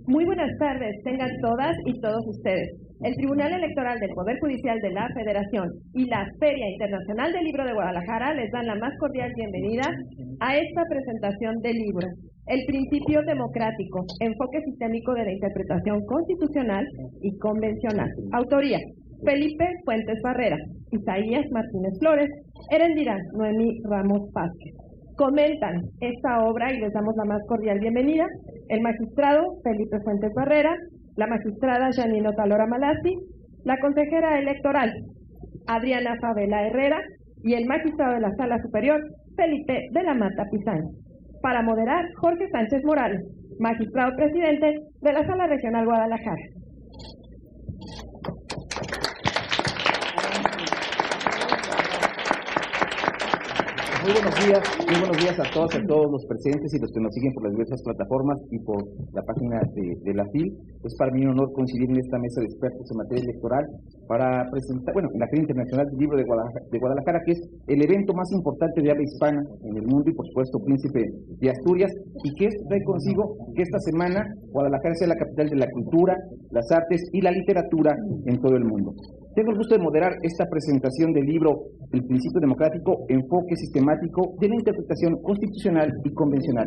Muy buenas tardes, tengan todas y todos ustedes. El Tribunal Electoral del Poder Judicial de la Federación y la Feria Internacional del Libro de Guadalajara les dan la más cordial bienvenida a esta presentación del libro, El Principio Democrático, Enfoque Sistémico de la Interpretación Constitucional y Convencional. Autoría: Felipe Fuentes Barrera, Isaías Martínez Flores, Erendira Noemí Ramos Vázquez. Comentan esta obra y les damos la más cordial bienvenida el magistrado Felipe Fuentes Barrera, la magistrada Janine Otalora Malassi, la consejera electoral Adriana Favela Herrera y el magistrado de la Sala Superior Felipe de la Mata Pizaña. Para moderar, Jorge Sánchez Morales, magistrado presidente de la Sala Regional Guadalajara. Muy buenos días a todos los presentes y los que nos siguen por las diversas plataformas y por la página de la FIL. Es para mí un honor coincidir en esta mesa de expertos en materia electoral para presentar, en la Feria Internacional del Libro de Guadalajara, que es el evento más importante de habla hispana en el mundo y, por supuesto, príncipe de Asturias, y que trae consigo que esta semana Guadalajara sea la capital de la cultura, las artes y la literatura en todo el mundo. Tengo el gusto de moderar esta presentación del libro El Principio Democrático, Enfoque Sistemático de la Interpretación Constitucional y Convencional,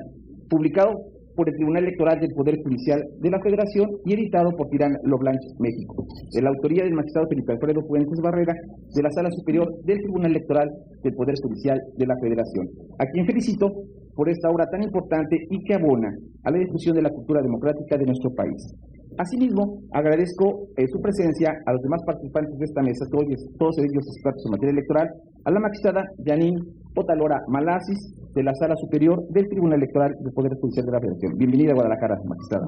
publicado por el Tribunal Electoral del Poder Judicial de la Federación y editado por Tirán Loblanch, México, de la autoría del magistrado Felipe Alfredo Fuentes Barrera, de la Sala Superior del Tribunal Electoral del Poder Judicial de la Federación, a quien felicito por esta obra tan importante y que abona a la difusión de la cultura democrática de nuestro país. Asimismo, agradezco su presencia a los demás participantes de esta mesa, todos ellos expertos en materia electoral, a la magistrada Janine Otalora Malassi, de la Sala Superior del Tribunal Electoral del Poder Judicial de la Federación. Bienvenida a Guadalajara, magistrada.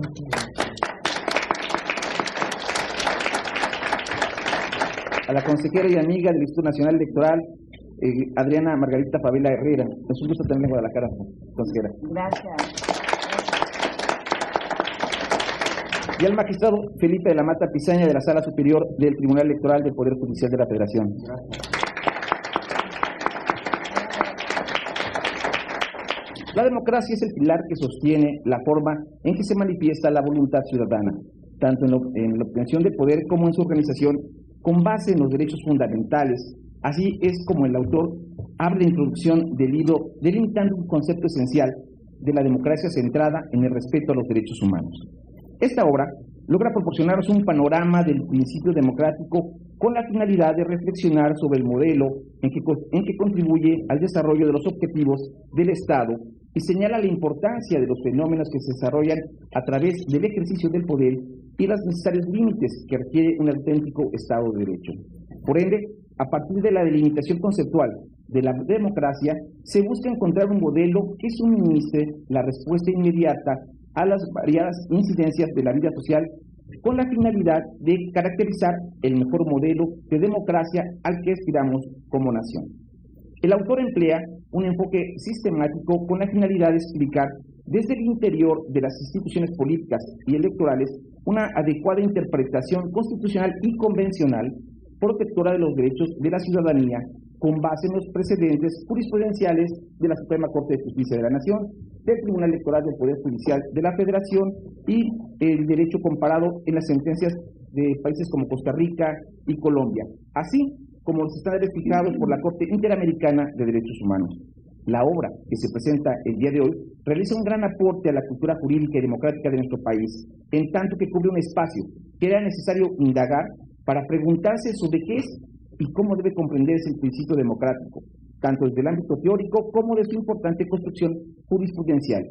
A la consejera y amiga del Instituto Nacional Electoral, Adriana Margarita Favela Herrera. Es un gusto también en Guadalajara, consejera. Gracias. Y al magistrado Felipe de la Mata Pizaña, de la Sala Superior del Tribunal Electoral del Poder Judicial de la Federación. Gracias. La democracia es el pilar que sostiene la forma en que se manifiesta la voluntad ciudadana, tanto en la obtención de poder como en su organización, con base en los derechos fundamentales. Así es como el autor abre la introducción del libro, delimitando un concepto esencial de la democracia centrada en el respeto a los derechos humanos. Esta obra logra proporcionarnos un panorama del principio democrático con la finalidad de reflexionar sobre el modelo en que contribuye al desarrollo de los objetivos del Estado y señala la importancia de los fenómenos que se desarrollan a través del ejercicio del poder y los necesarios límites que requiere un auténtico Estado de Derecho. Por ende, a partir de la delimitación conceptual de la democracia, se busca encontrar un modelo que suministre la respuesta inmediata a las variadas incidencias de la vida social, con la finalidad de caracterizar el mejor modelo de democracia al que aspiramos como nación. El autor emplea un enfoque sistemático con la finalidad de explicar desde el interior de las instituciones políticas y electorales una adecuada interpretación constitucional y convencional protectora de los derechos de la ciudadanía, con base en los precedentes jurisprudenciales de la Suprema Corte de Justicia de la Nación, del Tribunal Electoral del Poder Judicial de la Federación y el derecho comparado en las sentencias de países como Costa Rica y Colombia, así como los estándares fijados por la Corte Interamericana de Derechos Humanos. La obra que se presenta el día de hoy realiza un gran aporte a la cultura jurídica y democrática de nuestro país, en tanto que cubre un espacio que era necesario indagar para preguntarse sobre qué es y cómo debe comprenderse el principio democrático, tanto desde el ámbito teórico como de su importante construcción jurisprudencial,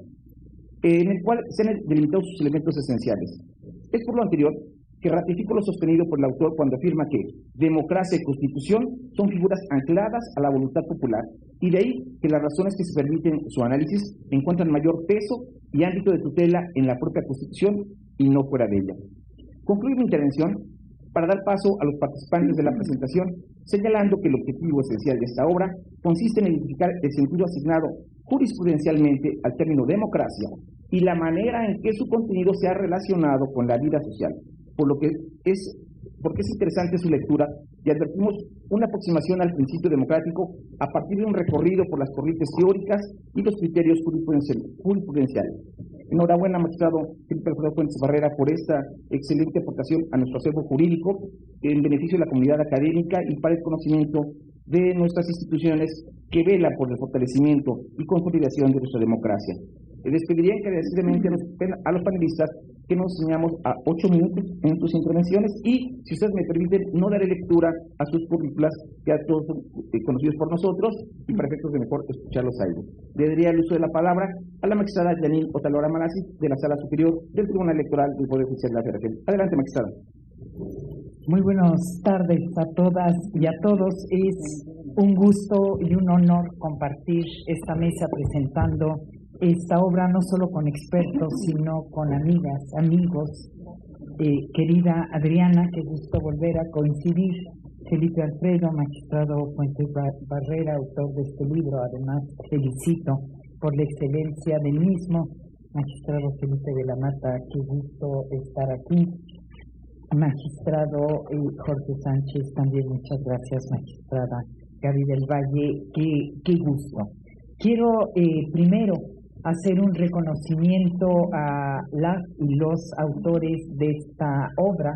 en el cual se han delimitado sus elementos esenciales. Es por lo anterior que ratifico lo sostenido por el autor cuando afirma que democracia y constitución son figuras ancladas a la voluntad popular, y de ahí que las razones que se permiten su análisis encuentran mayor peso y ámbito de tutela en la propia constitución y no fuera de ella. Concluyo mi intervención para dar paso a los participantes de la presentación, señalando que el objetivo esencial de esta obra consiste en identificar el sentido asignado jurisprudencialmente al término democracia y la manera en que su contenido se ha relacionado con la vida social, porque es interesante su lectura, y advertimos una aproximación al principio democrático a partir de un recorrido por las corrientes teóricas y los criterios jurisprudenciales. Enhorabuena, magistrado Felipe Alfredo Fuentes Barrera, por esta excelente aportación a nuestro acervo jurídico en beneficio de la comunidad académica y para el conocimiento de nuestras instituciones que velan por el fortalecimiento y consolidación de nuestra democracia. Despediría encarecidamente a los panelistas que nos enseñamos a 8 minutos en sus intervenciones y, si ustedes me permiten, no daré lectura a sus currículas, que a todos son conocidos por nosotros y para efectos de mejor escucharlos a ellos. Le daría el uso de la palabra a la magistrada Yanine Otalora Manasi, de la Sala Superior del Tribunal Electoral del Poder Judicial de la Federación. Adelante, magistrada. Muy buenas tardes a todas y a todos. Es un gusto y un honor compartir esta mesa presentando esta obra no solo con expertos, sino con amigas, amigos. Querida Adriana, qué gusto volver a coincidir. Felipe Alfredo, magistrado Fuentes Barrera, autor de este libro, además felicito por la excelencia del mismo. Magistrado Felipe de la Mata, qué gusto estar aquí. Magistrado Jorge Sánchez, también muchas gracias. Magistrada Gaby del Valle, qué gusto. Quiero primero hacer un reconocimiento a las y los autores de esta obra,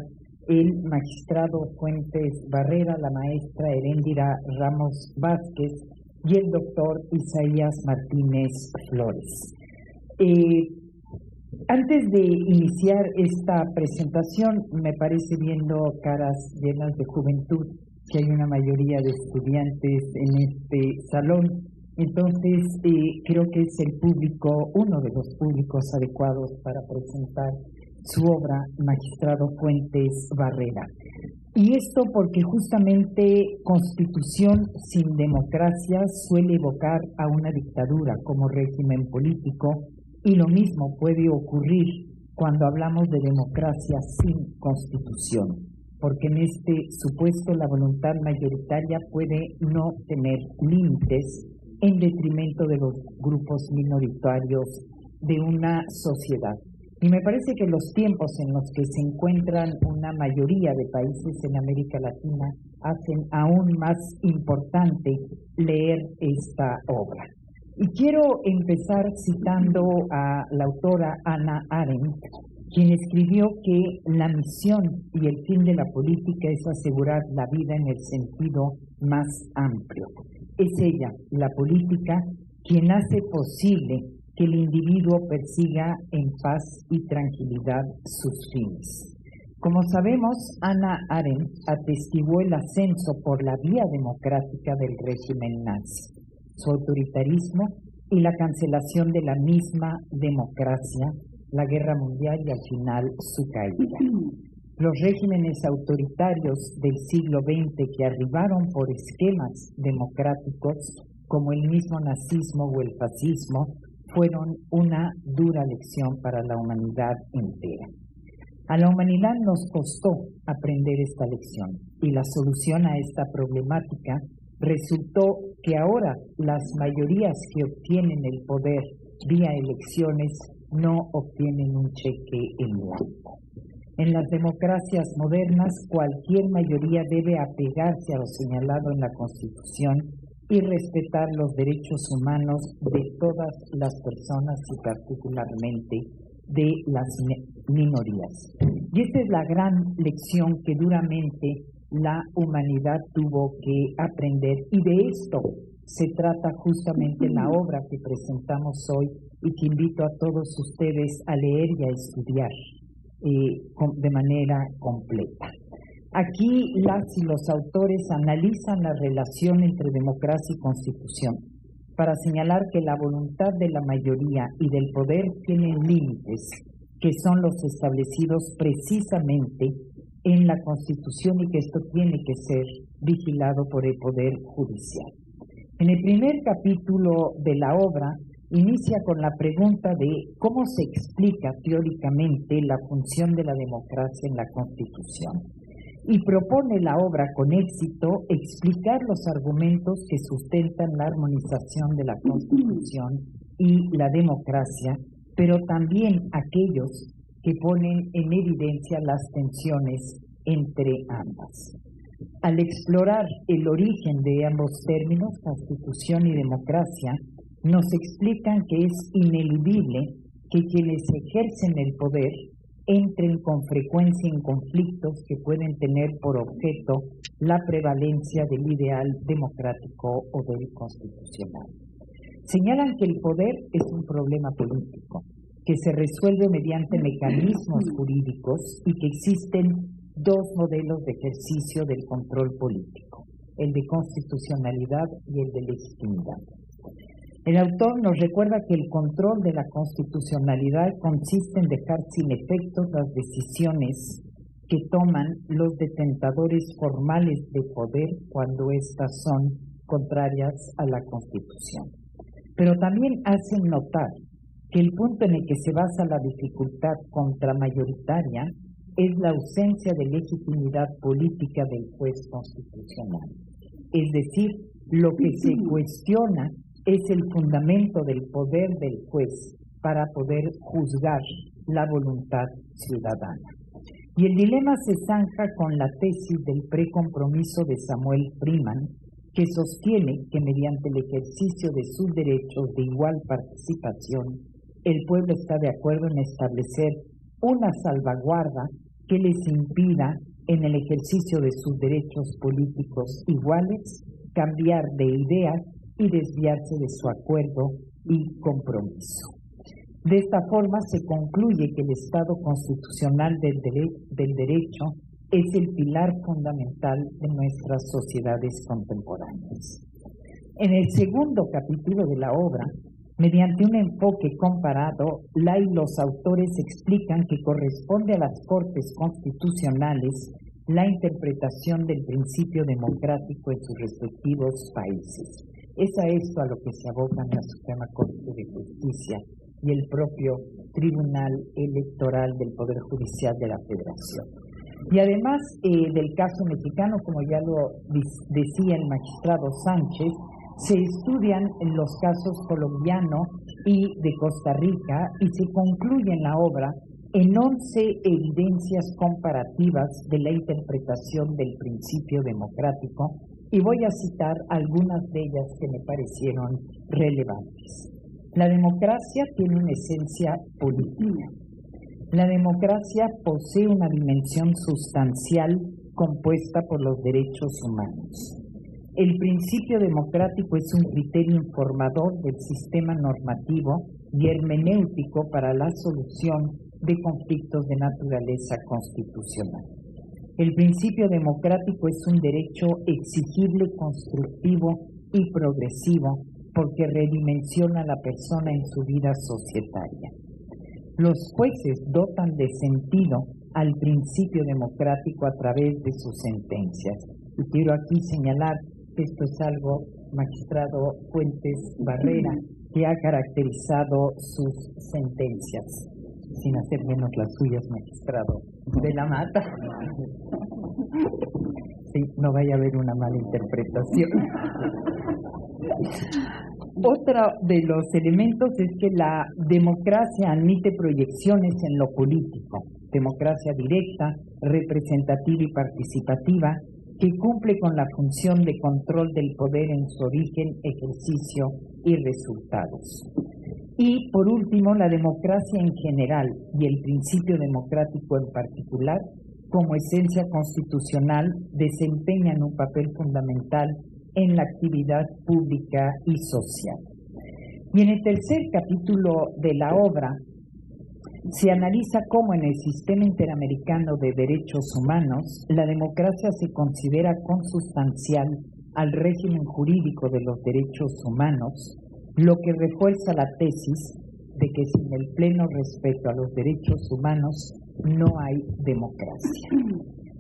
el magistrado Fuentes Barrera, la maestra Heréndira Ramos Vázquez y el doctor Isaías Martínez Flores. Antes de iniciar esta presentación, me parece, viendo caras llenas de juventud, que hay una mayoría de estudiantes en este salón. Entonces, creo que es el público, uno de los públicos adecuados para presentar su obra, Magistrado Fuentes Barrera. Y esto porque justamente Constitución sin democracia suele evocar a una dictadura como régimen político, y lo mismo puede ocurrir cuando hablamos de democracia sin Constitución, porque en este supuesto la voluntad mayoritaria puede no tener límites en detrimento de los grupos minoritarios de una sociedad. Y me parece que los tiempos en los que se encuentran una mayoría de países en América Latina hacen aún más importante leer esta obra. Y quiero empezar citando a la autora Hannah Arendt, quien escribió que la misión y el fin de la política es asegurar la vida en el sentido más amplio. Es ella, la política, quien hace posible que el individuo persiga en paz y tranquilidad sus fines. Como sabemos, Hannah Arendt atestiguó el ascenso por la vía democrática del régimen nazi, su autoritarismo y la cancelación de la misma democracia, la guerra mundial y al final su caída. Los regímenes autoritarios del siglo XX que arribaron por esquemas democráticos, como el mismo nazismo o el fascismo, fueron una dura lección para la humanidad entera. A la humanidad nos costó aprender esta lección, y la solución a esta problemática resultó que ahora las mayorías que obtienen el poder vía elecciones no obtienen un cheque en blanco. En las democracias modernas, cualquier mayoría debe apegarse a lo señalado en la Constitución y respetar los derechos humanos de todas las personas y particularmente de las minorías. Y esta es la gran lección que duramente la humanidad tuvo que aprender, y de esto se trata justamente la obra que presentamos hoy y que invito a todos ustedes a leer y a estudiar de manera completa. Aquí las y los autores analizan la relación entre democracia y Constitución para señalar que la voluntad de la mayoría y del poder tienen límites que son los establecidos precisamente en la Constitución y que esto tiene que ser vigilado por el Poder Judicial. En el primer capítulo de la obra inicia con la pregunta de cómo se explica teóricamente la función de la democracia en la Constitución, y propone la obra con éxito explicar los argumentos que sustentan la armonización de la Constitución y la democracia, pero también aquellos que ponen en evidencia las tensiones entre ambas. Al explorar el origen de ambos términos, constitución y democracia, nos explican que es ineludible que quienes ejercen el poder entren con frecuencia en conflictos que pueden tener por objeto la prevalencia del ideal democrático o del constitucional. Señalan que el poder es un problema político, que se resuelve mediante mecanismos jurídicos y que existen dos modelos de ejercicio del control político, el de constitucionalidad y el de legitimidad. El autor nos recuerda que el control de la constitucionalidad consiste en dejar sin efectos las decisiones que toman los detentadores formales de poder cuando éstas son contrarias a la Constitución. Pero también hacen notar que el punto en el que se basa la dificultad contramayoritaria es la ausencia de legitimidad política del juez constitucional. Es decir, lo que se cuestiona es el fundamento del poder del juez para poder juzgar la voluntad ciudadana. Y el dilema se zanja con la tesis del precompromiso de Samuel Freeman, que sostiene que mediante el ejercicio de sus derechos de igual participación, el pueblo está de acuerdo en establecer una salvaguarda que les impida, en el ejercicio de sus derechos políticos iguales, cambiar de ideas y desviarse de su acuerdo y compromiso. De esta forma se concluye que el Estado constitucional del derecho es el pilar fundamental de nuestras sociedades contemporáneas. En el segundo capítulo de la obra, mediante un enfoque comparado, la y los autores explican que corresponde a las Cortes Constitucionales la interpretación del principio democrático en sus respectivos países. Es a esto a lo que se abocan la Suprema Corte de Justicia y el propio Tribunal Electoral del Poder Judicial de la Federación. Y además del caso mexicano, como ya lo decía el magistrado Sánchez, se estudian los casos colombiano y de Costa Rica y se concluye en la obra en 11 evidencias comparativas de la interpretación del principio democrático, y voy a citar algunas de ellas que me parecieron relevantes. La democracia tiene una esencia política. La democracia posee una dimensión sustancial compuesta por los derechos humanos. El principio democrático es un criterio informador del sistema normativo y hermenéutico para la solución de conflictos de naturaleza constitucional. El principio democrático es un derecho exigible, constructivo y progresivo porque redimensiona a la persona en su vida societaria. Los jueces dotan de sentido al principio democrático a través de sus sentencias. Y quiero aquí señalar que esto es algo, magistrado Fuentes Barrera, que ha caracterizado sus sentencias, sin hacer menos las suyas, magistrado de la Mata. Sí, no vaya a haber una mala interpretación. Otro de los elementos es que la democracia admite proyecciones en lo político, democracia directa, representativa y participativa, que cumple con la función de control del poder en su origen, ejercicio y resultados. Y por último, la democracia en general y el principio democrático en particular, como esencia constitucional, desempeñan un papel fundamental en la actividad pública y social. Y en el tercer capítulo de la obra se analiza cómo en el sistema interamericano de derechos humanos la democracia se considera consustancial al régimen jurídico de los derechos humanos, lo que refuerza la tesis de que sin el pleno respeto a los derechos humanos no hay democracia.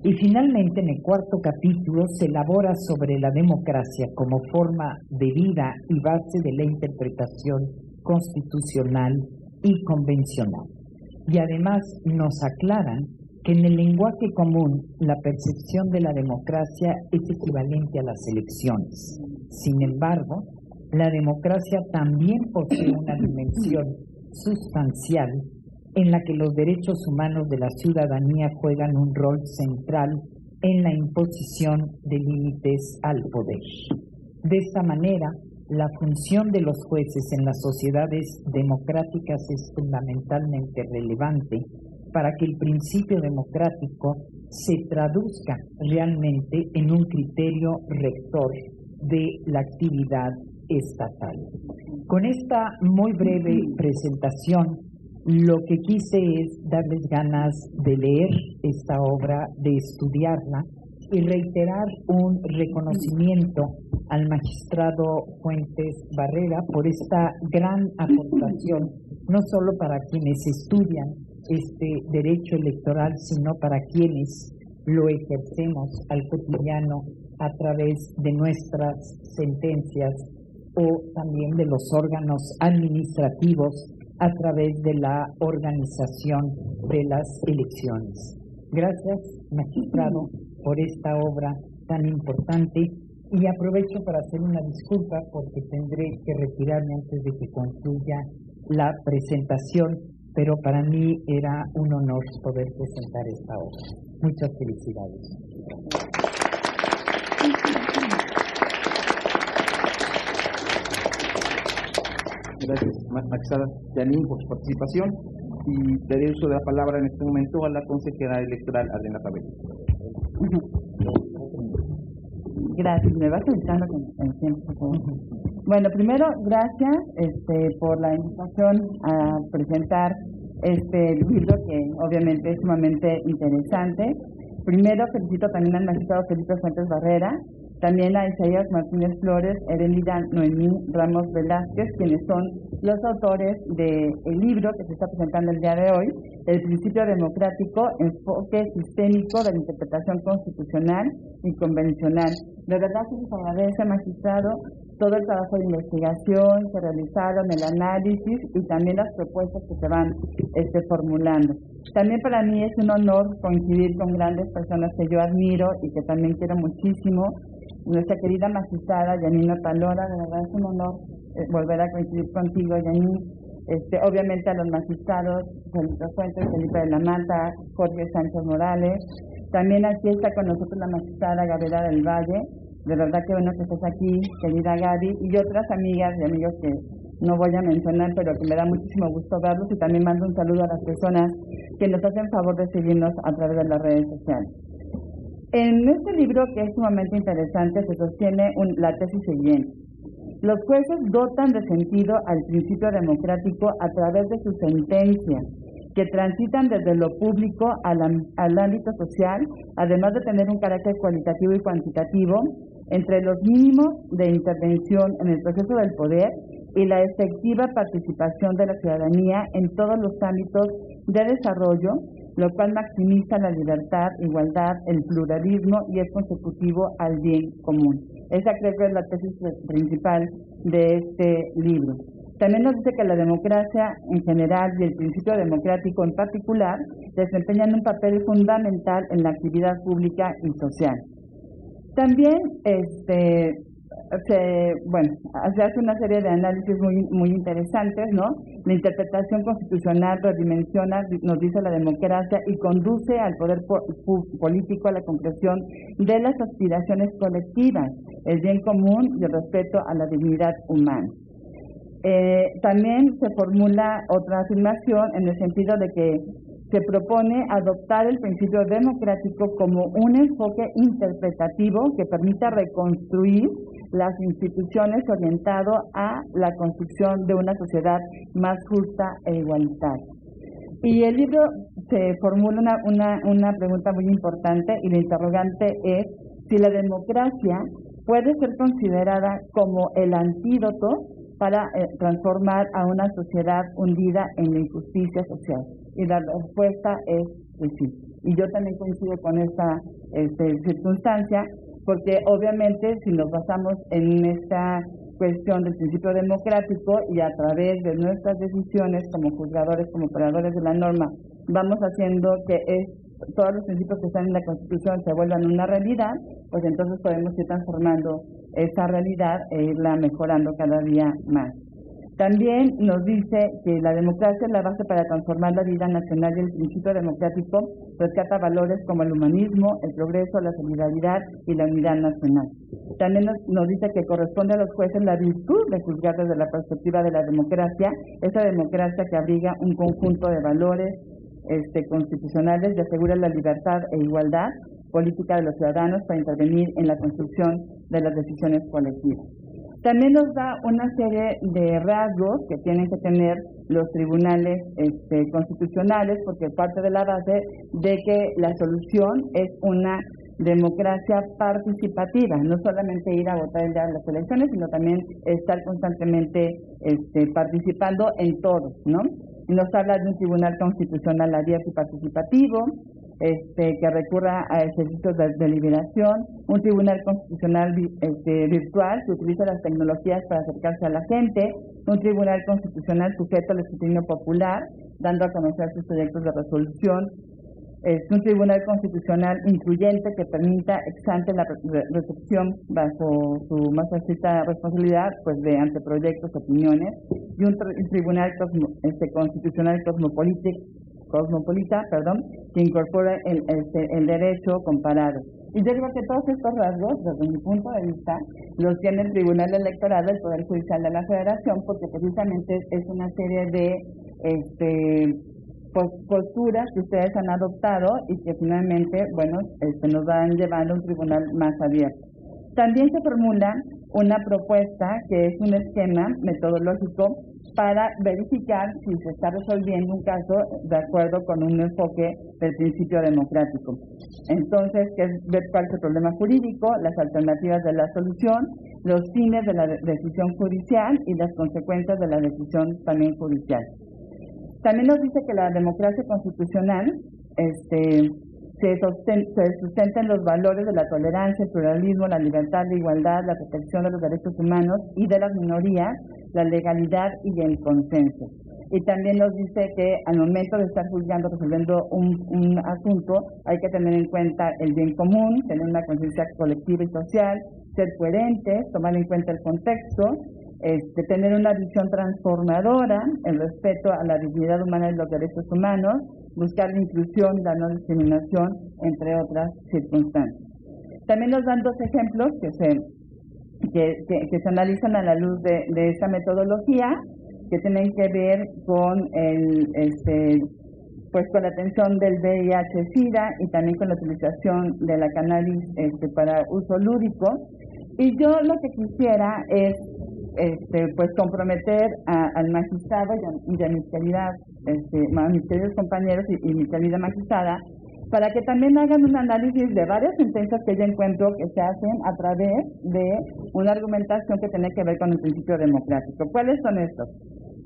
Y finalmente, en el cuarto capítulo, se elabora sobre la democracia como forma de vida y base de la interpretación constitucional y convencional. Y además nos aclaran que en el lenguaje común la percepción de la democracia es equivalente a las elecciones. Sin embargo, la democracia también posee una dimensión sustancial en la que los derechos humanos de la ciudadanía juegan un rol central en la imposición de límites al poder. De esta manera, la función de los jueces en las sociedades democráticas es fundamentalmente relevante para que el principio democrático se traduzca realmente en un criterio rector de la actividad estatal. Con esta muy breve presentación, lo que quise es darles ganas de leer esta obra, de estudiarla y reiterar un reconocimiento al magistrado Fuentes Barrera por esta gran aportación, no solo para quienes estudian este derecho electoral, sino para quienes lo ejercemos al cotidiano a través de nuestras sentencias o también de los órganos administrativos a través de la organización de las elecciones. Gracias, magistrado, por esta obra tan importante, y aprovecho para hacer una disculpa porque tendré que retirarme antes de que concluya la presentación, pero para mí era un honor poder presentar esta obra. Muchas felicidades. Gracias, magistrada Yanin, por su participación, y daré uso de la palabra en este momento a la consejera electoral Adriana Pabello. Gracias, me vas avisando con el tiempo, por favor. Bueno, primero, gracias por la invitación a presentar este libro que obviamente es sumamente interesante. Primero, felicito también al magistrado Felipe Fuentes Barrera, también a Isaías Martínez Flores, Erendira Noemí Ramos Velázquez, quienes son los autores del libro que se está presentando el día de hoy, El principio democrático, enfoque sistémico de la interpretación constitucional y convencional. De verdad que se agradece, magistrado, todo el trabajo de investigación que realizaron, el análisis y también las propuestas que se van formulando. También para mí es un honor coincidir con grandes personas que yo admiro y que también quiero muchísimo. Nuestra querida magistrada Yanina Talora, de verdad es un honor volver a coincidir contigo, Yanin. Obviamente a los magistrados Felipe Fuentes, Felipe de la Mata, Jorge Sánchez Morales. También aquí está con nosotros la magistrada Gabriela del Valle. De verdad que bueno que estés aquí, querida Gaby, y otras amigas y amigos que no voy a mencionar, pero que me da muchísimo gusto verlos, y también mando un saludo a las personas que nos hacen favor de seguirnos a través de las redes sociales. En este libro, que es sumamente interesante, se sostiene la tesis siguiente. Los jueces dotan de sentido al principio democrático a través de sus sentencias, que transitan desde lo público al ámbito social, además de tener un carácter cualitativo y cuantitativo, entre los mínimos de intervención en el proceso del poder y la efectiva participación de la ciudadanía en todos los ámbitos de desarrollo, lo cual maximiza la libertad, igualdad, el pluralismo y es consecutivo al bien común. Esa creo que es la tesis principal de este libro. También nos dice que la democracia en general y el principio democrático en particular desempeñan un papel fundamental en la actividad pública y social. También se hace una serie de análisis muy interesantes, ¿no? La interpretación constitucional redimensiona, nos dice la democracia, y conduce al poder político a la concreción de las aspiraciones colectivas, el bien común y el respeto a la dignidad humana. También se formula otra afirmación en el sentido de que se propone adoptar el principio democrático como un enfoque interpretativo que permita reconstruir las instituciones orientado a la construcción de una sociedad más justa e igualitaria. Y el libro se formula una pregunta muy importante, y la interrogante es si la democracia puede ser considerada como el antídoto para transformar a una sociedad hundida en la injusticia social. Y la respuesta es que sí. Y yo también coincido con esta circunstancia, porque obviamente si nos basamos en esta cuestión del principio democrático y a través de nuestras decisiones como juzgadores, como operadores de la norma, vamos haciendo que todos los principios que están en la Constitución se vuelvan una realidad, pues entonces podemos ir transformando esa realidad e irla mejorando cada día más. También nos dice que la democracia es la base para transformar la vida nacional y el principio democrático rescata valores como el humanismo, el progreso, la solidaridad y la unidad nacional. También nos dice que corresponde a los jueces la virtud de juzgar desde la perspectiva de la democracia, esa democracia que abriga un conjunto de valores constitucionales y asegura la libertad e igualdad política de los ciudadanos para intervenir en la construcción de las decisiones colectivas. También nos da una serie de rasgos que tienen que tener los tribunales constitucionales, porque parte de la base de que la solución es una democracia participativa, no solamente ir a votar el día de las elecciones, sino también estar constantemente participando en todo, ¿no? Nos habla de un tribunal constitucional abierto y participativo, que recurra a ejercicios de deliberación, un tribunal constitucional virtual que utiliza las tecnologías para acercarse a la gente, un tribunal constitucional sujeto al escrutinio popular, dando a conocer sus proyectos de resolución, un tribunal constitucional incluyente que permita ex ante la recepción bajo su más estricta responsabilidad de anteproyectos, opiniones, y un tribunal constitucional cosmopolita, que incorpora el derecho comparado. Y yo creo que todos estos rasgos, desde mi punto de vista, los tiene el Tribunal Electoral del Poder Judicial de la Federación, porque precisamente es una serie de posturas que ustedes han adoptado y que finalmente, nos van llevando a un tribunal más abierto. También se formula una propuesta que es un esquema metodológico para verificar si se está resolviendo un caso de acuerdo con un enfoque del principio democrático. Entonces, que es ver cuál es el problema jurídico, las alternativas de la solución, los fines de la decisión judicial y las consecuencias de la decisión también judicial. También nos dice que la democracia constitucional se sustenta en los valores de la tolerancia, el pluralismo, la libertad, la igualdad, la protección de los derechos humanos y de las minorías, la legalidad y el consenso. Y también nos dice que al momento de estar juzgando, resolviendo un asunto, hay que tener en cuenta el bien común, tener una conciencia colectiva y social, ser coherentes, tomar en cuenta el contexto, tener una visión transformadora, el respeto a la dignidad humana y los derechos humanos, buscar la inclusión y la no discriminación, entre otras circunstancias. También nos dan dos ejemplos que se analizan a la luz de esta metodología, que tienen que ver con con la atención del VIH-Sida y también con la utilización de la cannabis para uso lúdico. Y yo lo que quisiera es comprometer al magistrado y a mis queridos compañeros y mi querida magistrada, para que también hagan un análisis de varias sentencias que yo encuentro que se hacen a través de una argumentación que tiene que ver con el principio democrático. ¿Cuáles son estos?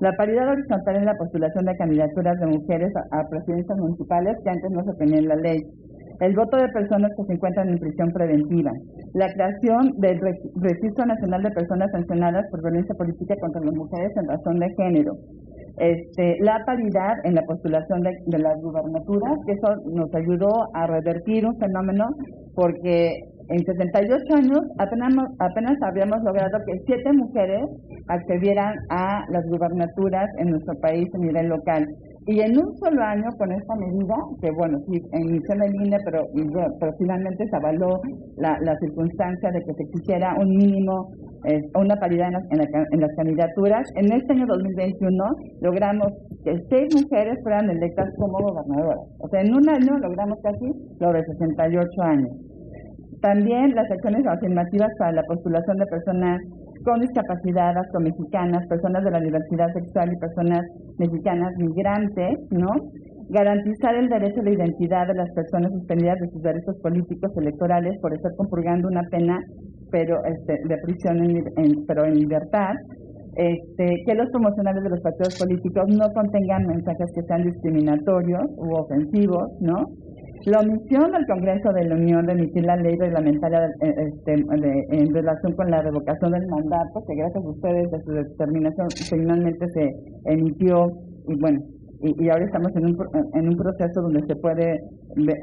La paridad horizontal en la postulación de candidaturas de mujeres a presidencias municipales, que antes no se tenía en la ley. El voto de personas que se encuentran en prisión preventiva. La creación del Registro Nacional de Personas Sancionadas por Violencia Política contra las Mujeres en razón de género. La paridad en la postulación de las gubernaturas, que eso nos ayudó a revertir un fenómeno, porque en 78 años apenas habíamos logrado que 7 mujeres accedieran a las gubernaturas en nuestro país a nivel local. Y en un solo año, con esta medida, que sí, inició en el INE, pero finalmente se avaló la circunstancia de que se exigiera un mínimo, una paridad en las candidaturas. En este año 2021 logramos que 6 mujeres fueran electas como gobernadoras. O sea, en un año logramos casi lo de 68 años. También las acciones afirmativas para la postulación de personas con discapacidad, afromexicanas, personas de la diversidad sexual y personas mexicanas migrantes, ¿no? Garantizar el derecho a la identidad de las personas suspendidas de sus derechos políticos electorales por estar compurgando una pena de prisión pero en libertad. Que los promocionales de los partidos políticos no contengan mensajes que sean discriminatorios u ofensivos, ¿no? La omisión del Congreso de la Unión de emitir la ley reglamentaria en relación con la revocación del mandato, que gracias a ustedes de su determinación finalmente se emitió, y ahora estamos en un proceso donde se puede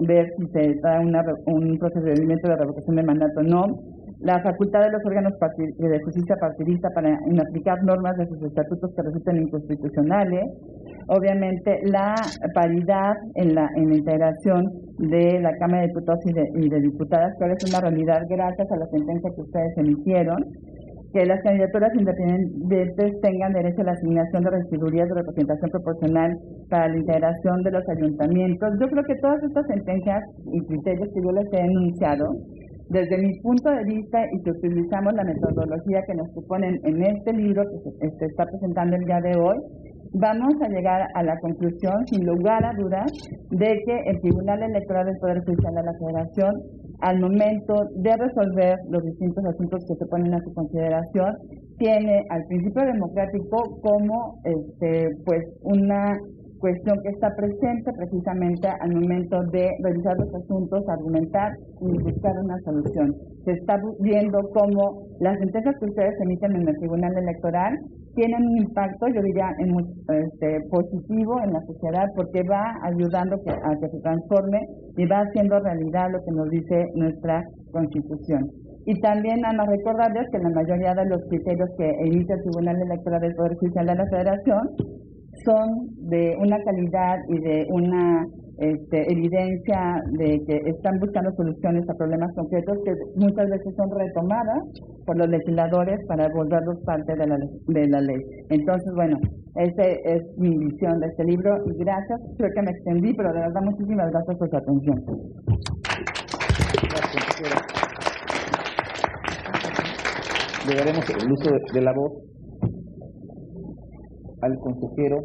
ver si se da un procedimiento de revocación de mandato o no. la facultad de los órganos de justicia partidista para inaplicar normas de sus estatutos que resulten inconstitucionales, obviamente la paridad en la integración de la Cámara de Diputados y de Diputadas, que ahora es una realidad gracias a la sentencia que ustedes emitieron, que las candidaturas independientes tengan derecho a la asignación de regidurías de representación proporcional para la integración de los ayuntamientos. Yo creo que todas estas sentencias y criterios que yo les he enunciado, desde mi punto de vista, y si utilizamos la metodología que nos proponen en este libro que se está presentando el día de hoy, vamos a llegar a la conclusión, sin lugar a dudas, de que el Tribunal Electoral del Poder Judicial de la Federación, al momento de resolver los distintos asuntos que se ponen a su consideración, tiene al principio democrático como pues una cuestión que está presente precisamente al momento de revisar los asuntos, argumentar y buscar una solución. Se está viendo cómo las sentencias que ustedes emiten en el Tribunal Electoral tienen un impacto, yo diría, positivo en la sociedad, porque va ayudando a que se transforme y va haciendo realidad lo que nos dice nuestra Constitución. Y también nada más recordarles que la mayoría de los criterios que emite el Tribunal Electoral del Poder Judicial de la Federación son de una calidad y de una evidencia de que están buscando soluciones a problemas concretos que muchas veces son retomadas por los legisladores para volverlos parte de la ley. Entonces, bueno, esa es mi visión de este libro y gracias, creo que me extendí, pero de verdad muchísimas gracias por su atención. Le daremos el uso de la voz al consejero,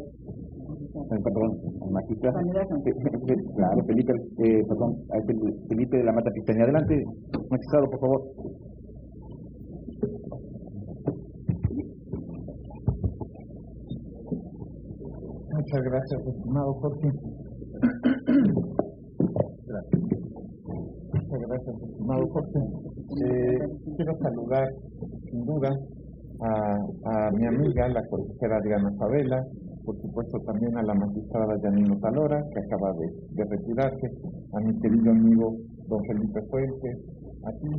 perdón, al magistrado, claro, Felipe, perdón, a Felipe de la Mata Pistaña. Adelante, magistrado, por favor. Muchas gracias, estimado Jorge. Gracias. Muchas gracias, estimado Jorge. Quiero saludar, sin duda, a mi amiga, la consejera Adriana Favela, por supuesto también a la magistrada Yanino Talora, que acaba de retirarse, a mi querido amigo don Felipe Fuentes, a ti,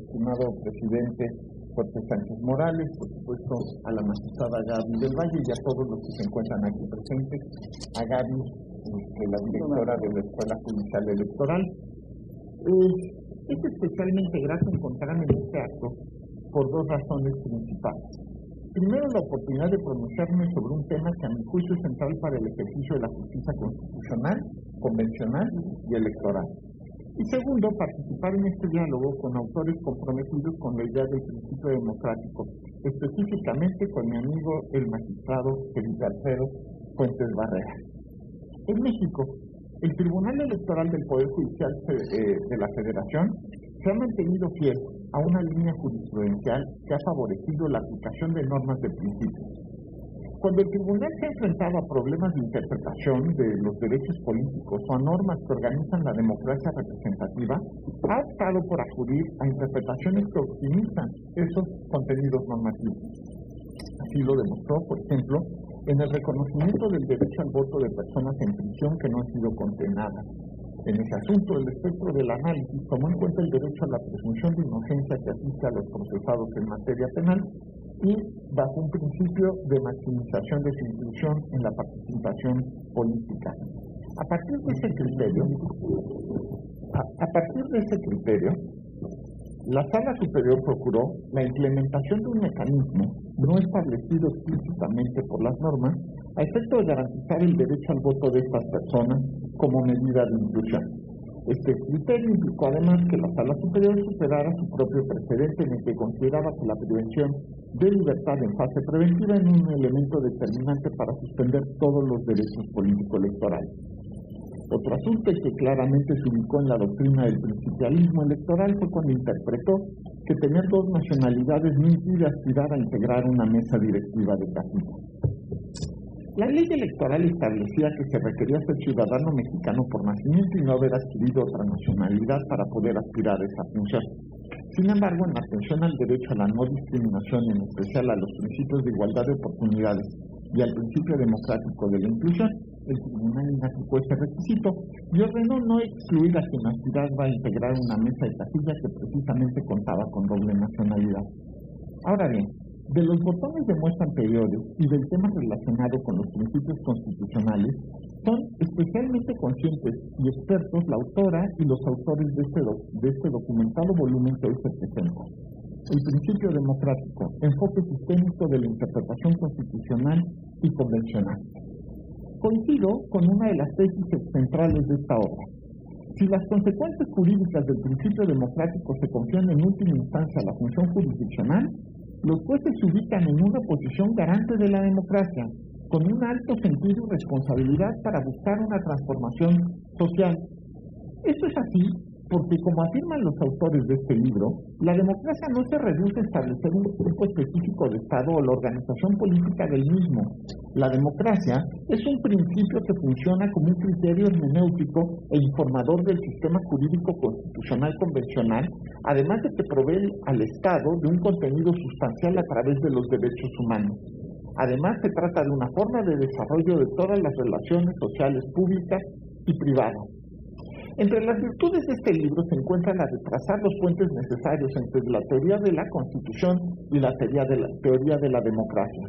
estimado presidente Jorge Sánchez Morales, por supuesto a la magistrada Gaby del Valle y a todos los que se encuentran aquí presentes, a Gaby, la directora de la Escuela Judicial Electoral. Es especialmente grato encontrarme en este acto por dos razones principales. Primero, la oportunidad de pronunciarme sobre un tema que a mi juicio es central para el ejercicio de la justicia constitucional, convencional y electoral. Y segundo, participar en este diálogo con autores comprometidos con la idea del principio democrático, específicamente con mi amigo el magistrado Felipe Alfredo Fuentes Barrera. En México, el Tribunal Electoral del Poder Judicial de la Federación se ha mantenido fiel a una línea jurisprudencial que ha favorecido la aplicación de normas de principios. Cuando el tribunal se ha enfrentado a problemas de interpretación de los derechos políticos o a normas que organizan la democracia representativa, ha optado por acudir a interpretaciones que optimizan esos contenidos normativos. Así lo demostró, por ejemplo, en el reconocimiento del derecho al voto de personas en prisión que no han sido condenadas. En ese asunto, el espectro del análisis tomó en cuenta el derecho a la presunción de inocencia que asiste a los procesados en materia penal y bajo un principio de maximización de su inclusión en la participación política. A partir de ese criterio, la Sala Superior procuró la implementación de un mecanismo no establecido explícitamente por las normas a efecto de garantizar el derecho al voto de estas personas como medida de inclusión. Este criterio implicó además que la Sala Superior superara su propio precedente en el que consideraba que la prevención de libertad en fase preventiva era un elemento determinante para suspender todos los derechos político-electorales. Otro asunto que claramente se ubicó en la doctrina del principialismo electoral fue cuando interpretó que tener dos nacionalidades no impide aspirar a integrar una mesa directiva de casino. La ley electoral establecía que se requería ser ciudadano mexicano por nacimiento y no haber adquirido otra nacionalidad para poder aspirar a esa función. Sin embargo, en atención al derecho a la no discriminación, en especial a los principios de igualdad de oportunidades y al principio democrático de la inclusión, el tribunal inaplicó ese requisito y ordenó no excluir a quien aspiraba a integrar una mesa de casilla que precisamente contaba con doble nacionalidad. Ahora bien, de los botones de muestra anteriores y del tema relacionado con los principios constitucionales, son especialmente conscientes y expertos la autora y los autores de este documentado volumen que hoy se presenta. El principio democrático, enfoque sistémico de la interpretación constitucional y convencional. Coincido con una de las tesis centrales de esta obra. Si las consecuencias jurídicas del principio democrático se confían en última instancia a la función jurisdiccional, los jueces se ubican en una posición garante de la democracia, con un alto sentido y responsabilidad para buscar una transformación social. Esto es así porque, como afirman los autores de este libro, la democracia no se reduce a establecer un tipo específico de Estado o la organización política del mismo. La democracia es un principio que funciona como un criterio hermenéutico e informador del sistema jurídico constitucional convencional, además de que provee al Estado de un contenido sustancial a través de los derechos humanos. Además, se trata de una forma de desarrollo de todas las relaciones sociales públicas y privadas. Entre las virtudes de este libro se encuentra la de trazar los puentes necesarios entre la teoría de la Constitución y la teoría de la democracia.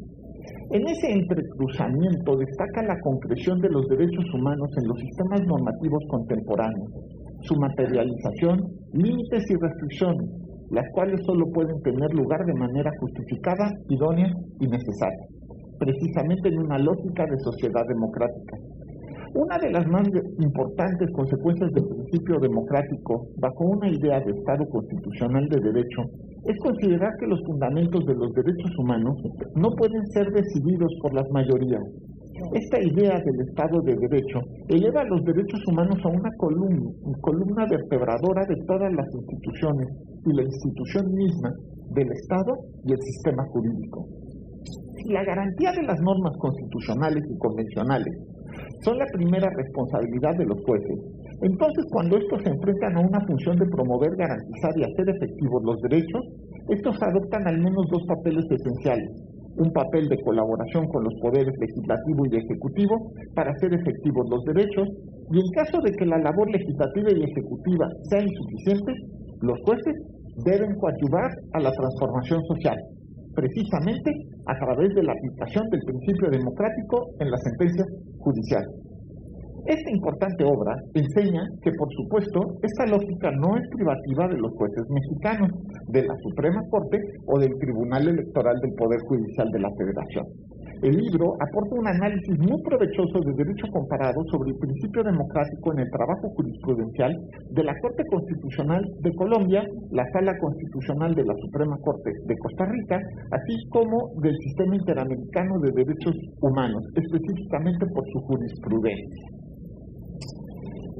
En ese entrecruzamiento destaca la concreción de los derechos humanos en los sistemas normativos contemporáneos, su materialización, límites y restricciones, las cuales solo pueden tener lugar de manera justificada, idónea y necesaria, precisamente en una lógica de sociedad democrática. Una de las más importantes consecuencias del principio democrático bajo una idea de Estado constitucional de derecho es considerar que los fundamentos de los derechos humanos no pueden ser decididos por las mayorías. Esta idea del Estado de Derecho eleva los derechos humanos a una columna vertebradora de todas las instituciones y la institución misma del Estado y el sistema jurídico. Si la garantía de las normas constitucionales y convencionales son la primera responsabilidad de los jueces, entonces cuando estos se enfrentan a una función de promover, garantizar y hacer efectivos los derechos, estos adoptan al menos dos papeles esenciales: un papel de colaboración con los poderes legislativo y ejecutivo para hacer efectivos los derechos, y en caso de que la labor legislativa y ejecutiva sea insuficiente, los jueces deben coadyuvar a la transformación social, precisamente a través de la aplicación del principio democrático en las sentencias judiciales. Esta importante obra enseña que, por supuesto, esta lógica no es privativa de los jueces mexicanos, de la Suprema Corte o del Tribunal Electoral del Poder Judicial de la Federación. El libro aporta un análisis muy provechoso de derecho comparado sobre el principio democrático en el trabajo jurisprudencial de la Corte Constitucional de Colombia, la Sala Constitucional de la Suprema Corte de Costa Rica, así como del Sistema Interamericano de Derechos Humanos, específicamente por su jurisprudencia.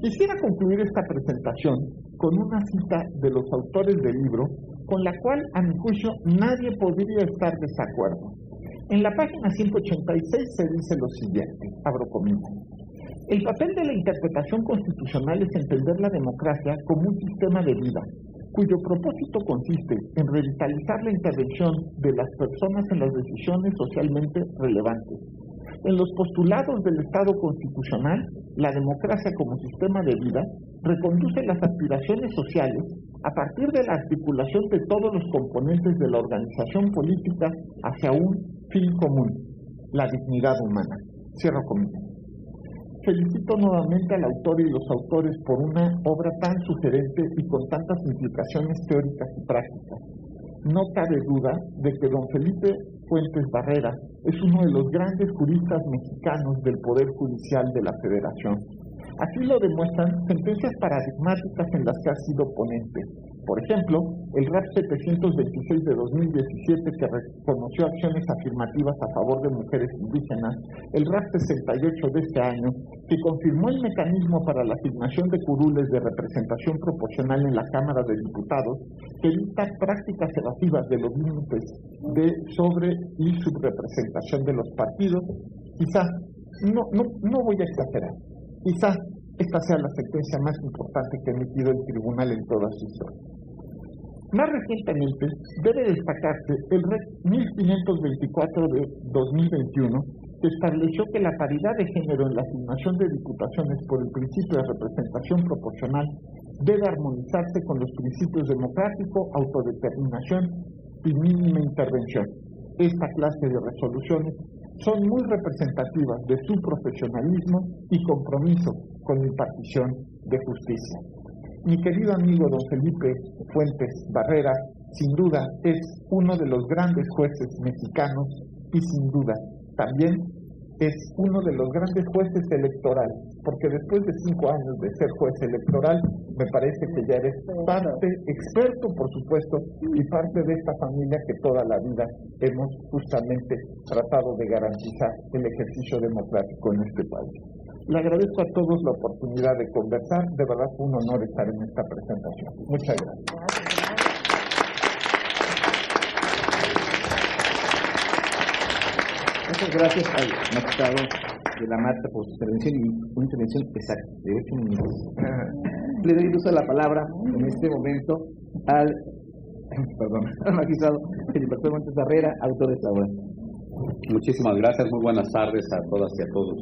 Quisiera concluir esta presentación con una cita de los autores del libro, con la cual, a mi juicio, nadie podría estar de desacuerdo. En la página 186 se dice lo siguiente, abro comillas: el papel de la interpretación constitucional es entender la democracia como un sistema de vida, cuyo propósito consiste en revitalizar la intervención de las personas en las decisiones socialmente relevantes. En los postulados del Estado constitucional, la democracia como sistema de vida reconduce las aspiraciones sociales a partir de la articulación de todos los componentes de la organización política hacia un fin común, la dignidad humana. Cierro comillas. Felicito nuevamente al autor y los autores por una obra tan sugerente y con tantas implicaciones teóricas y prácticas. No cabe duda de que don Felipe Fuentes Barrera es uno de los grandes juristas mexicanos del Poder Judicial de la Federación. Así lo demuestran sentencias paradigmáticas en las que ha sido ponente. Por ejemplo, el RAP 726 de 2017, que reconoció acciones afirmativas a favor de mujeres indígenas, el RAP 68 de este año, que confirmó el mecanismo para la asignación de curules de representación proporcional en la Cámara de Diputados, que evita prácticas evasivas de los límites de sobre- y subrepresentación de los partidos. Quizá, no voy a exagerar, quizá esta sea la sentencia más importante que ha emitido el tribunal en toda su historia. Más recientemente, debe destacarse el REC 1524 de 2021, se estableció que la paridad de género en la asignación de diputaciones por el principio de representación proporcional debe armonizarse con los principios democrático, autodeterminación y mínima intervención. Esta clase de resoluciones son muy representativas de su profesionalismo y compromiso con la impartición de justicia. Mi querido amigo don Felipe Fuentes Barrera, sin duda es uno de los grandes jueces mexicanos y sin duda también es uno de los grandes jueces electorales, porque después de 5 años de ser juez electoral, me parece que ya eres parte, experto por supuesto, y parte de esta familia que toda la vida hemos justamente tratado de garantizar el ejercicio democrático en este país. Le agradezco a todos la oportunidad de conversar, de verdad fue un honor estar en esta presentación. Muchas gracias. Muchas gracias al magistrado de la Mata por su intervención y una intervención exacta de 8 minutos. Le doy uso a la palabra en este momento al magistrado Felipe Fuentes Barrera, autor de esta obra. Muchísimas gracias, muy buenas tardes a todas y a todos.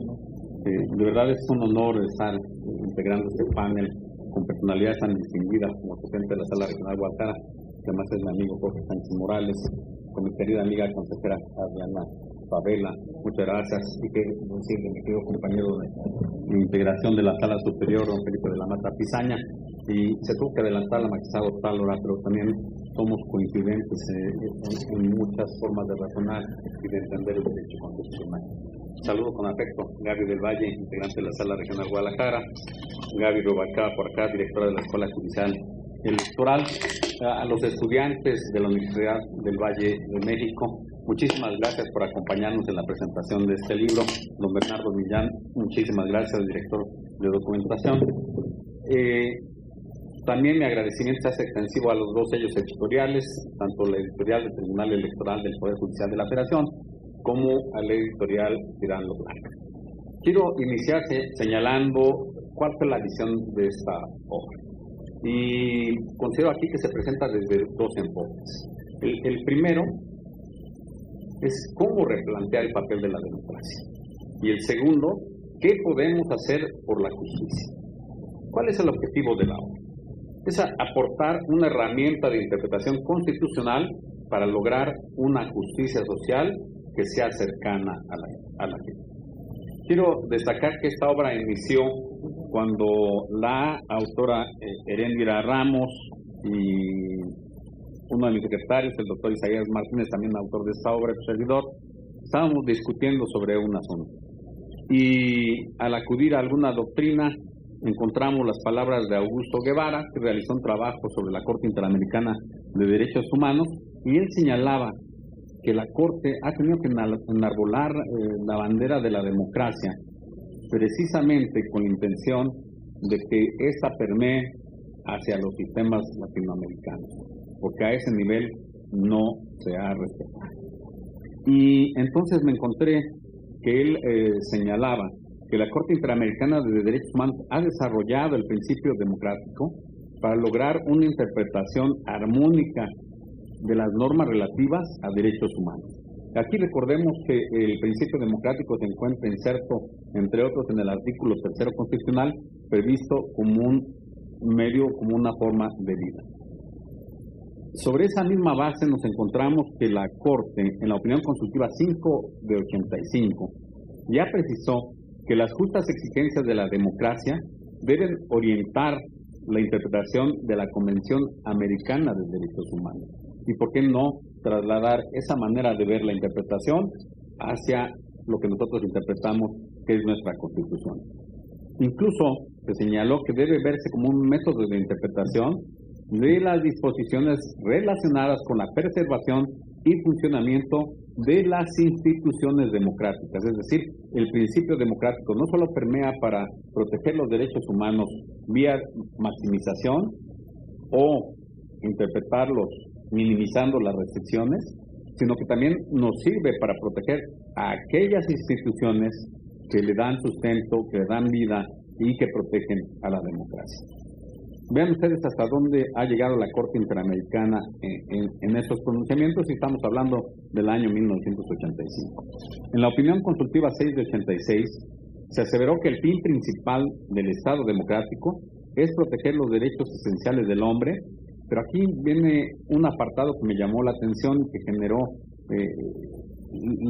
De verdad es un honor estar integrando este panel con personalidades tan distinguidas como el presidente de la Sala Regional Guadalajara, que además es mi amigo Jorge Sánchez Morales, con mi querida amiga consejera Adriana Favela, muchas gracias, y que decir de mi querido compañero de integración de la Sala Superior, don Felipe de la Mata Pizaña, y se tuvo que adelantar la magistrada Octálora, pero también somos coincidentes en muchas formas de razonar y de entender el derecho constitucional. Saludo con afecto Gaby del Valle, integrante de la Sala Regional Guadalajara, Gaby Rubalcaba por acá, directora de la Escuela Judicial Electoral, a los estudiantes de la Universidad del Valle de México. Muchísimas gracias por acompañarnos en la presentación de este libro. Don Bernardo Millán, muchísimas gracias, director de documentación. También mi agradecimiento se hace extensivo a los 2 sellos editoriales, tanto la editorial del Tribunal Electoral del Poder Judicial de la Federación, como a la editorial Tirando Blanca. Quiero iniciar señalando cuál fue la visión de esta obra. Y considero aquí que se presenta desde 2 enfoques. El primero es cómo replantear el papel de la democracia. Y el segundo, ¿qué podemos hacer por la justicia? ¿Cuál es el objetivo de la obra? Es aportar una herramienta de interpretación constitucional para lograr una justicia social que sea cercana a la gente. Quiero destacar que esta obra inició cuando la autora Heréndira Ramos y uno de mis secretarios, el doctor Isaías Martínez, también autor de esta obra, su servidor, estábamos discutiendo sobre un asunto. Y al acudir a alguna doctrina, encontramos las palabras de Augusto Guevara, que realizó un trabajo sobre la Corte Interamericana de Derechos Humanos, y él señalaba que la Corte ha tenido que enarbolar la bandera de la democracia, precisamente con la intención de que ésta permee hacia los sistemas latinoamericanos, porque a ese nivel no se ha respetado. Y entonces me encontré que él señalaba que la Corte Interamericana de Derechos Humanos ha desarrollado el principio democrático para lograr una interpretación armónica de las normas relativas a derechos humanos. Aquí recordemos que el principio democrático se encuentra inserto, entre otros, en el artículo 3 constitucional, previsto como un medio, como una forma de vida. Sobre esa misma base nos encontramos que la Corte, en la opinión consultiva 5 de 85, ya precisó que las justas exigencias de la democracia deben orientar la interpretación de la Convención Americana de Derechos Humanos. Y por qué no trasladar esa manera de ver la interpretación hacia lo que nosotros interpretamos que es nuestra Constitución. Incluso se señaló que debe verse como un método de interpretación de las disposiciones relacionadas con la preservación y funcionamiento de las instituciones democráticas. Es decir, el principio democrático no solo permea para proteger los derechos humanos vía maximización o interpretarlos minimizando las restricciones, sino que también nos sirve para proteger a aquellas instituciones que le dan sustento, que le dan vida y que protegen a la democracia. Vean ustedes hasta dónde ha llegado la Corte Interamericana en estos pronunciamientos, y estamos hablando del año 1985. En la opinión consultiva 6 de 86, se aseveró que el fin principal del Estado democrático es proteger los derechos esenciales del hombre, pero aquí viene un apartado que me llamó la atención y que generó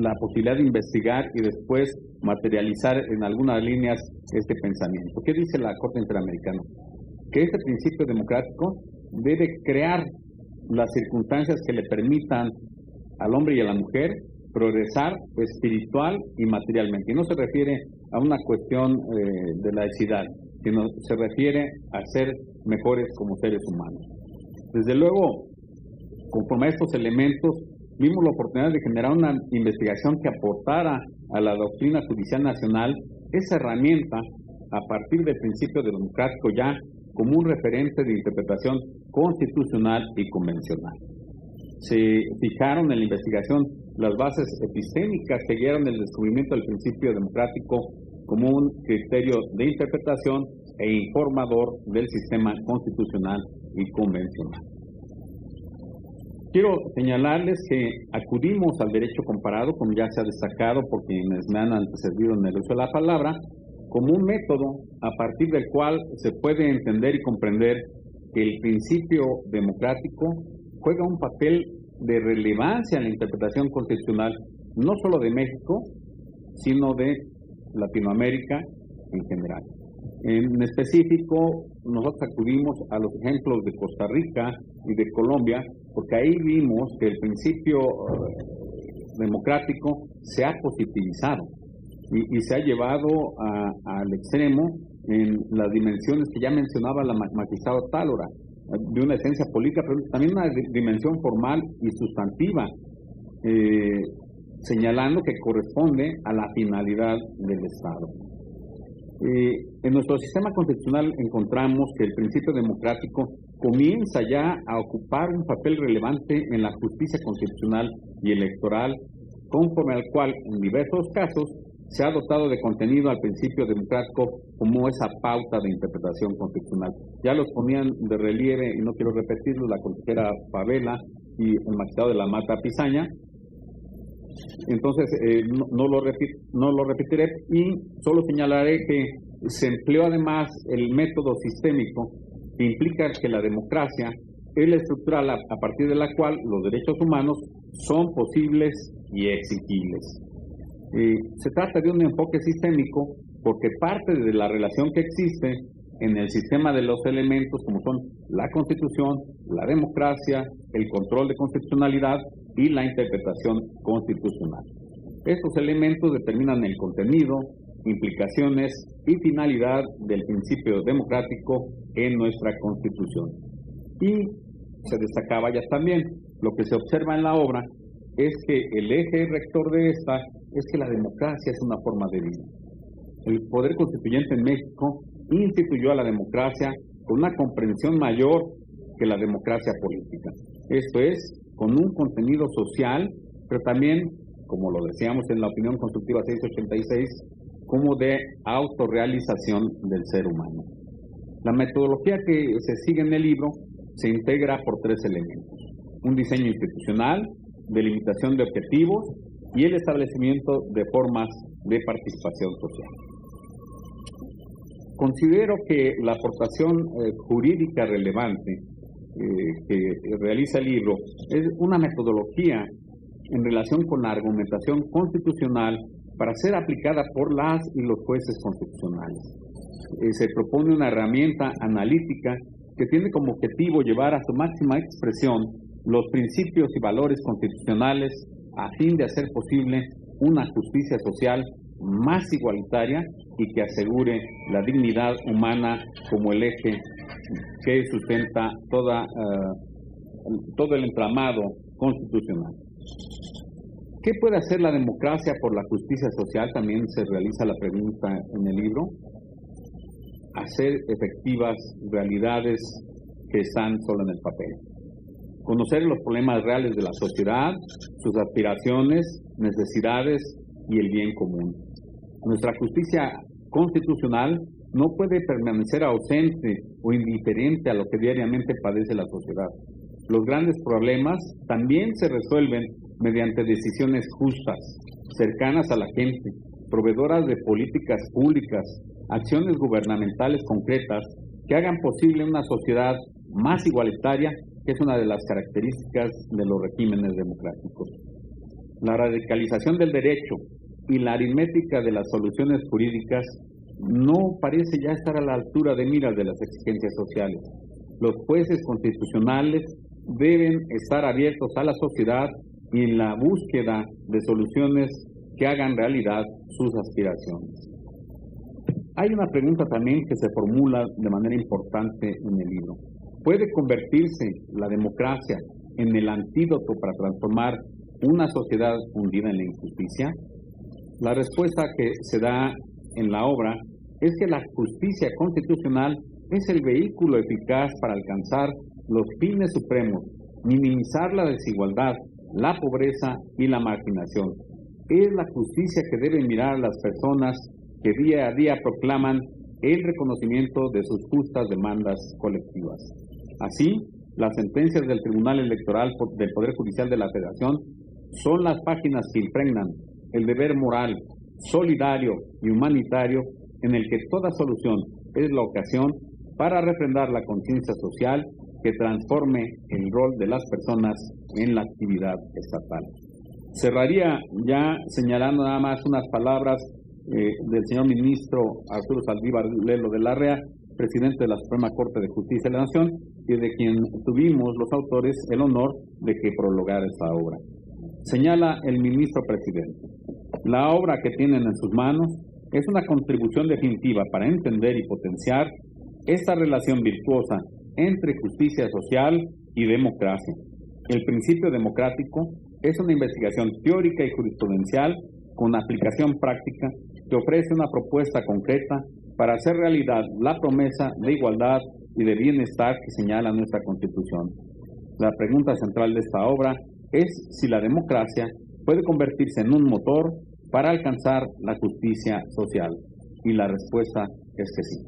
la posibilidad de investigar y después materializar en algunas líneas este pensamiento. ¿Qué dice la Corte Interamericana? Que este principio democrático debe crear las circunstancias que le permitan al hombre y a la mujer progresar espiritual y materialmente. Y no se refiere a una cuestión de laicidad, sino se refiere a ser mejores como seres humanos. Desde luego, conforme a estos elementos, vimos la oportunidad de generar una investigación que aportara a la doctrina judicial nacional esa herramienta a partir del principio democrático ya como un referente de interpretación constitucional y convencional. Se fijaron en la investigación las bases epistémicas que guiaron el descubrimiento del principio democrático como un criterio de interpretación e informador del sistema constitucional y convencional. Quiero señalarles que acudimos al derecho comparado, como ya se ha destacado por quienes me han antecedido en el uso de la palabra, como un método a partir del cual se puede entender y comprender que el principio democrático juega un papel de relevancia en la interpretación constitucional, no solo de México, sino de Latinoamérica en general. En específico, nosotros acudimos a los ejemplos de Costa Rica y de Colombia, porque ahí vimos que el principio democrático se ha positivizado y se ha llevado al extremo en las dimensiones que ya mencionaba la magistrada Tálora, de una esencia política, pero también una dimensión formal y sustantiva, señalando que corresponde a la finalidad del Estado. En nuestro sistema constitucional encontramos que el principio democrático comienza ya a ocupar un papel relevante en la justicia constitucional y electoral, conforme al cual en diversos casos se ha dotado de contenido al principio democrático como esa pauta de interpretación constitucional. Ya los ponían de relieve, y no quiero repetirlo, la consejera Favela y el magistrado de la Mata Pizaña. Entonces, no lo repetiré, y solo señalaré que se empleó además el método sistémico, que implica que la democracia es la estructura a partir de la cual los derechos humanos son posibles y exigibles. Se trata de un enfoque sistémico porque parte de la relación que existe en el sistema de los elementos como son la Constitución, la democracia, el control de constitucionalidad y la interpretación constitucional. Estos elementos determinan el contenido, implicaciones y finalidad del principio democrático en nuestra Constitución. Y se destacaba ya también, lo que se observa en la obra es que el eje rector de esta es que la democracia es una forma de vida. El Poder Constituyente en México instituyó a la democracia con una comprensión mayor que la democracia política. Esto es, con un contenido social, pero también, como lo decíamos en la opinión consultiva 686, como de autorrealización del ser humano. La metodología que se sigue en el libro se integra por tres elementos: un diseño institucional, delimitación de objetivos y el establecimiento de formas de participación social. Considero que la aportación jurídica relevante que realiza el libro es una metodología en relación con la argumentación constitucional para ser aplicada por las y los jueces constitucionales. Se propone una herramienta analítica que tiene como objetivo llevar a su máxima expresión los principios y valores constitucionales a fin de hacer posible una justicia social más igualitaria y que asegure la dignidad humana como el eje que sustenta todo el entramado constitucional. ¿Qué puede hacer la democracia por la justicia social? También se realiza la pregunta en el libro. Hacer efectivas realidades que están solo en el papel. Conocer los problemas reales de la sociedad, sus aspiraciones, necesidades y el bien común. Nuestra justicia constitucional no puede permanecer ausente o indiferente a lo que diariamente padece la sociedad. Los grandes problemas también se resuelven mediante decisiones justas, cercanas a la gente, proveedoras de políticas públicas, acciones gubernamentales concretas que hagan posible una sociedad más igualitaria, que es una de las características de los regímenes democráticos. La radicalización del derecho y la aritmética de las soluciones jurídicas no parece ya estar a la altura de miras de las exigencias sociales. Los jueces constitucionales deben estar abiertos a la sociedad y en la búsqueda de soluciones que hagan realidad sus aspiraciones. Hay una pregunta también que se formula de manera importante en el libro. ¿Puede convertirse la democracia en el antídoto para transformar una sociedad hundida en la injusticia? La respuesta que se da en la obra es que la justicia constitucional es el vehículo eficaz para alcanzar los fines supremos, minimizar la desigualdad, la pobreza y la marginación. Es la justicia que debe mirar a las personas que día a día proclaman el reconocimiento de sus justas demandas colectivas. Así, las sentencias del Tribunal Electoral del Poder Judicial de la Federación son las páginas que impregnan el deber moral, solidario y humanitario en el que toda solución es la ocasión para refrendar la conciencia social que transforme el rol de las personas en la actividad estatal. Cerraría ya señalando nada más unas palabras del señor ministro Arturo Saldívar Lelo de Larrea, presidente de la Suprema Corte de Justicia de la Nación, y de quien tuvimos los autores el honor de que prologara esta obra. Señala el ministro presidente: la obra que tienen en sus manos es una contribución definitiva para entender y potenciar esta relación virtuosa entre justicia social y democracia. El principio democrático es una investigación teórica y jurisprudencial con aplicación práctica que ofrece una propuesta concreta para hacer realidad la promesa de igualdad y de bienestar que señala nuestra Constitución. La pregunta central de esta obra es si la democracia puede convertirse en un motor para alcanzar la justicia social. Y la respuesta es que sí,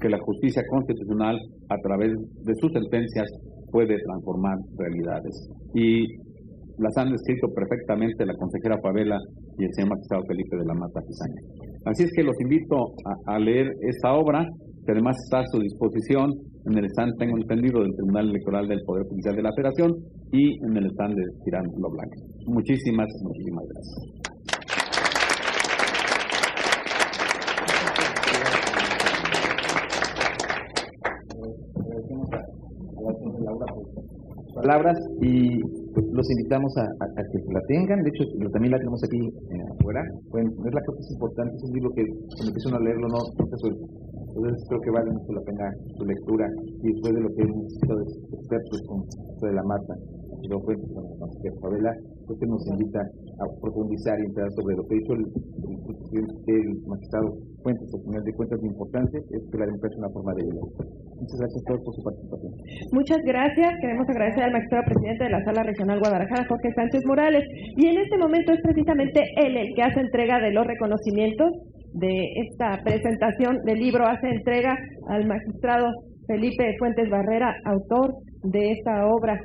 que la justicia constitucional a través de sus sentencias puede transformar realidades. Y las han descrito perfectamente la consejera Favela y el señor magistrado Felipe de la Mata Pizaña. Así es que los invito a leer esta obra, que además está a su disposición en el stand, tengo entendido, del Tribunal Electoral del Poder Judicial de la Federación y en el stand de Tirán Lo Blanco. Muchísimas gracias. Palabras y los invitamos a que la tengan. De hecho, también la tenemos aquí afuera. Pueden verla, creo que es importante. Es un libro que cuando empieza uno a leerlo no se suelta. Entonces creo que vale mucho la pena su lectura, y después de lo que hemos visto de expertos con de la Mata y luego cuentos con la consejera Favela, creo que nos invita a profundizar y entrar sobre lo que ha dicho el magistrado Fuentes. Al final de cuentas, lo importante es que la democracia es una forma de vida. Muchas gracias a todos por su participación. Muchas gracias. Queremos agradecer al magistrado presidente de la Sala Regional Guadalajara, Jorge Sánchez Morales. Y en este momento es precisamente él el que hace entrega de los reconocimientos de esta presentación del libro. Hace entrega al magistrado Felipe Fuentes Barrera, autor de esta obra.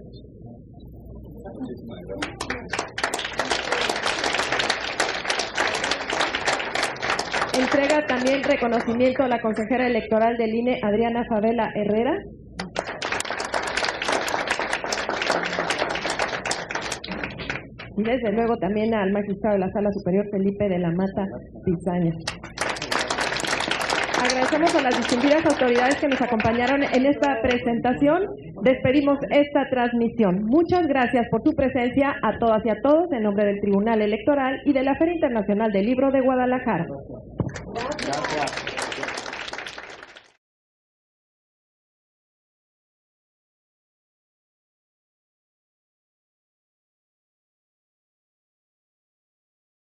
Entrega también reconocimiento a la consejera electoral del INE, Adriana Favela Herrera. Y desde luego también al magistrado de la Sala Superior, Felipe de la Mata Pizaña. Agradecemos a las distinguidas autoridades que nos acompañaron en esta presentación. Despedimos esta transmisión. Muchas gracias por su presencia a todas y a todos en nombre del Tribunal Electoral y de la Feria Internacional del Libro de Guadalajara. Gracias.